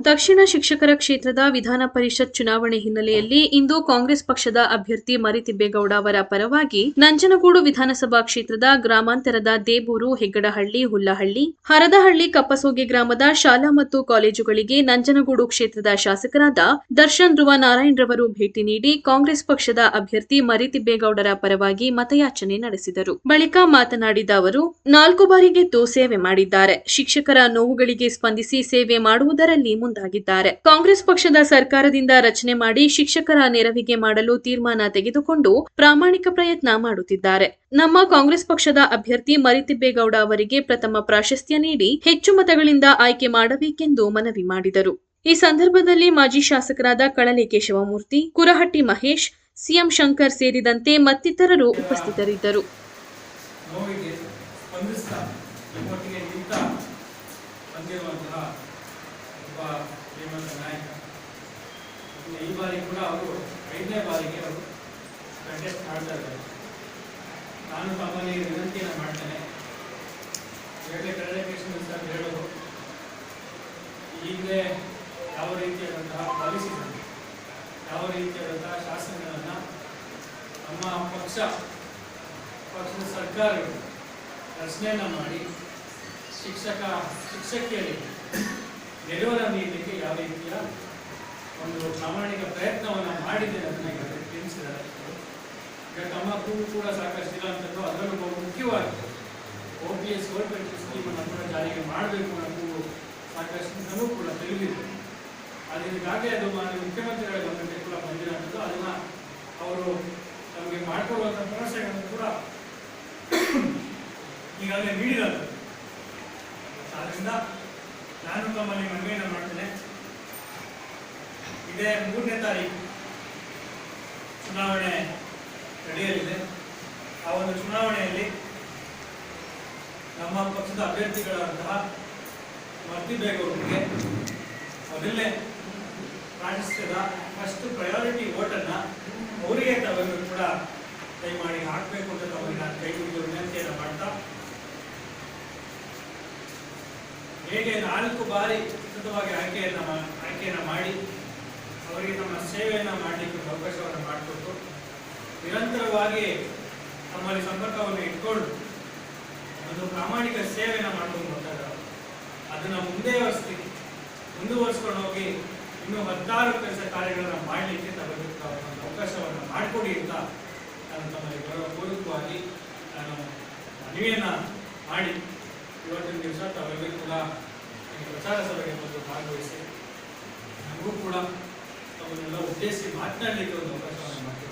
ದಕ್ಷಿಣ ಶಿಕ್ಷಕರ ಕ್ಷೇತ್ರದ ವಿಧಾನ ಪರಿಷತ್ ಚುನಾವಣೆ ಹಿನ್ನೆಲೆಯಲ್ಲಿ ಇಂದು ಕಾಂಗ್ರೆಸ್ ಪಕ್ಷದ ಅಭ್ಯರ್ಥಿ ಮರಿತಿಬ್ಬೇಗೌಡ ಅವರ ಪರವಾಗಿ ನಂಜನಗೂಡು ವಿಧಾನಸಭಾ ಕ್ಷೇತ್ರದ ಗ್ರಾಮಾಂತರದ ದೇಬೂರು, ಹೆಗ್ಗಡಹಳ್ಳಿ, ಹುಲ್ಲಹಳ್ಳಿ, ಹರದಹಳ್ಳಿ, ಕಪ್ಪಸೋಗೆ ಗ್ರಾಮದ ಶಾಲಾ ಮತ್ತು ಕಾಲೇಜುಗಳಿಗೆ ನಂಜನಗೂಡು ಕ್ಷೇತ್ರದ ಶಾಸಕರಾದ ದರ್ಶನ್ ಧ್ರುವ ನಾರಾಯಣ್ ರವರು ಭೇಟಿ ನೀಡಿ ಕಾಂಗ್ರೆಸ್ ಪಕ್ಷದ ಅಭ್ಯರ್ಥಿ ಮರಿತಿಬ್ಬೇಗೌಡರ ಪರವಾಗಿ ಮತಯಾಚನೆ ನಡೆಸಿದರು. ಬಳಿಕ ಮಾತನಾಡಿದ ಅವರು 4 ಬಾರಿ ಗೆದ್ದು ಸೇವೆ ಮಾಡಿದ್ದಾರೆ. ಶಿಕ್ಷಕರ ನೋವುಗಳಿಗೆ ಸ್ಪಂದಿಸಿ ಸೇವೆ ಮಾಡುವುದರಲ್ಲಿ ಮುಂದಾಗಿದ್ದಾರೆ. ಕಾಂಗ್ರೆಸ್ ಪಕ್ಷದ ಸರ್ಕಾರದಿಂದ ರಚನೆ ಮಾಡಿ ಶಿಕ್ಷಕರ ನೆರವಿಗೆ ಮಾಡಲು ತೀರ್ಮಾನ ತೆಗೆದುಕೊಂಡು ಪ್ರಾಮಾಣಿಕ ಪ್ರಯತ್ನ ಮಾಡುತ್ತಿದ್ದಾರೆ. ನಮ್ಮ ಕಾಂಗ್ರೆಸ್ ಪಕ್ಷದ ಅಭ್ಯರ್ಥಿ ಮರಿತಿಬ್ಬೇಗೌಡ ಅವರಿಗೆ ಪ್ರಥಮ ಪ್ರಾಶಸ್ತ್ಯ ನೀಡಿ ಹೆಚ್ಚು ಮತಗಳಿಂದ ಆಯ್ಕೆ ಮಾಡಬೇಕೆಂದು ಮನವಿ ಮಾಡಿದರು. ಈ ಸಂದರ್ಭದಲ್ಲಿ ಮಾಜಿ ಶಾಸಕರಾದ ಕಳಲೆ ಕೇಶವಮೂರ್ತಿ, ಕುರಹಟ್ಟಿ ಮಹೇಶ್, ಸಿಎಂ ಶಂಕರ್ ಸೇರಿದಂತೆ ಮತ್ತಿತರರು ಉಪಸ್ಥಿತರಿದ್ದರು. ಶ್ರೀಮಂತ ನಾಯಕ ಈ ಬಾರಿ ಕೂಡ ಅವರು 5ನೇ ಬಾರಿಗೆ ಅವರು ಕಂಟೆಸ್ಟ್ ಮಾಡ್ತಾ ಇದ್ದಾರೆ. ನಾನು ತಮ್ಮಲ್ಲಿ ವಿನಂತಿಯನ್ನು ಮಾಡ್ತೇನೆ. ಈಗಾಗಲೇ ಕಳಲೆ ಕೇಶವ ಸರ್ ಹೇಳೋದು ಈಗಲೇ ಯಾವ ರೀತಿಯಾದಂತಹ ಪಾಲಿಸಿಗಳನ್ನು, ಯಾವ ರೀತಿಯಾದಂತಹ ಶಾಸನಗಳನ್ನು ನಮ್ಮ ಪಕ್ಷದ ಸರ್ಕಾರಗಳು ರಚನೆಯನ್ನು ಮಾಡಿ ಶಿಕ್ಷಕಿಯರಿಗೆ ನೆರವನ್ನು ನೀಡಲಿಕ್ಕೆ ಯಾವ ರೀತಿಯ ಒಂದು ಪ್ರಾಮಾಣಿಕ ಪ್ರಯತ್ನವನ್ನು ಮಾಡಿದೆ ಅದನ್ನು ತಿಳಿಸಿದ್ದಾರೆ. ಈಗ ತಮ್ಮ ಕೂಗು ಕೂಡ ಸಾಕಷ್ಟು ಇಲ್ಲ ಅಂತಂದು ಅದರಲ್ಲೂ ಬಹು ಮುಖ್ಯವಾಗಿ OPS ಗೋಲ್ಡ್ ಸ್ಕೀಮನ್ನು ಕೂಡ ಜಾರಿಗೆ ಮಾಡಬೇಕು ಅನ್ನೋದು ಸಾಕಷ್ಟು ಕೂಡ ತಿಳಿದಿದೆ. ಅದಕ್ಕಾಗಲೇ ಅದು ಮುಖ್ಯಮಂತ್ರಿಗಳ ಗಮನಕ್ಕೆ ಕೂಡ ಬಂದಿರೋಂಥದ್ದು. ಅದನ್ನು ಅವರು ನಮಗೆ ಮಾಡಿಕೊಡುವಂಥ ಭರವಸೆಗಳನ್ನು ಕೂಡ ಈಗಾಗಲೇ ನೀಡಿರೋದು. ಆದ್ದರಿಂದ ನಾನು ತಮ್ಮಲ್ಲಿ ಮನವಿಯನ್ನು ಮಾಡ್ತೇನೆ. ಇದೇ 3ನೇ ತಾರೀಕು ಚುನಾವಣೆ ನಡೆಯಲಿದೆ. ಆ ಒಂದು ಚುನಾವಣೆಯಲ್ಲಿ ನಮ್ಮ ಪಕ್ಷದ ಅಭ್ಯರ್ಥಿಗಳಾದಂತಹ ಮರಿತಿಬ್ಬೇಗೌಡರಿಗೆ ಮೊದಲನೇ ಪ್ರಾಶಸ್ತ್ಯದ ಫಸ್ಟ್ ಪ್ರಯಾರಿಟಿ ವೋಟನ್ನು ಅವರಿಗೆ ತಾವೆಲ್ಲರೂ ಕೂಡ ದಯಮಾಡಿ ಹಾಕಬೇಕು ಅಂತ ತಮಗೆ ನಾನು ಕೈ ಮುಗಿದು ವಿನಂತಿಯನ್ನು ಮಾಡ್ತಾ, ಹೇಗೆ 4 ಬಾರಿ ಸತತವಾಗಿ ಆಯ್ಕೆಯನ್ನು ಮಾಡಿ ಅವರಿಗೆ ನಮ್ಮ ಸೇವೆಯನ್ನು ಮಾಡಲಿಕ್ಕೆ ಅವಕಾಶವನ್ನು ಮಾಡಿಕೊಟ್ಟು ನಿರಂತರವಾಗಿ ನಮ್ಮಲ್ಲಿ ಸಂಪರ್ಕವನ್ನು ಇಟ್ಕೊಂಡು ಒಂದು ಪ್ರಾಮಾಣಿಕ ಸೇವೆಯನ್ನು ಮಾಡ್ಕೊಂಡು ಬರ್ತಾ ಇದ್ದಾರೆ. ಅದನ್ನು ಮುಂದುವರಿಸ್ಕೊಂಡು ಹೋಗಿ ಇನ್ನೂ 16 ಕೆಲಸ ಕಾರ್ಯಗಳನ್ನು ಮಾಡಲಿಕ್ಕೆ ತಾವೆಲ್ಲರೂ ಒಂದು ಅವಕಾಶವನ್ನು ಮಾಡಿಕೊಡಿ ಅಂತ ನಾನು ತಮ್ಮಲ್ಲಿ ಪೂರ್ವಕವಾಗಿ ನಾನು ಮನವಿಯನ್ನು ಮಾಡಿ ಇವತ್ತಿನ ದಿವಸ ತಾವೆಲ್ಲರೂ ಕೂಡ ಪ್ರಚಾರ ಸಭೆಗೆ ಬಂದು ಭಾಗವಹಿಸಿ ನನಗೂ ಕೂಡ ತಮ್ಮನ್ನೆಲ್ಲ ಉದ್ದೇಶಿಸಿ ಮಾತನಾಡಲಿಕ್ಕೆ ಒಂದು ಅವಕಾಶವನ್ನು ಮಾಡ್ತೀನಿ.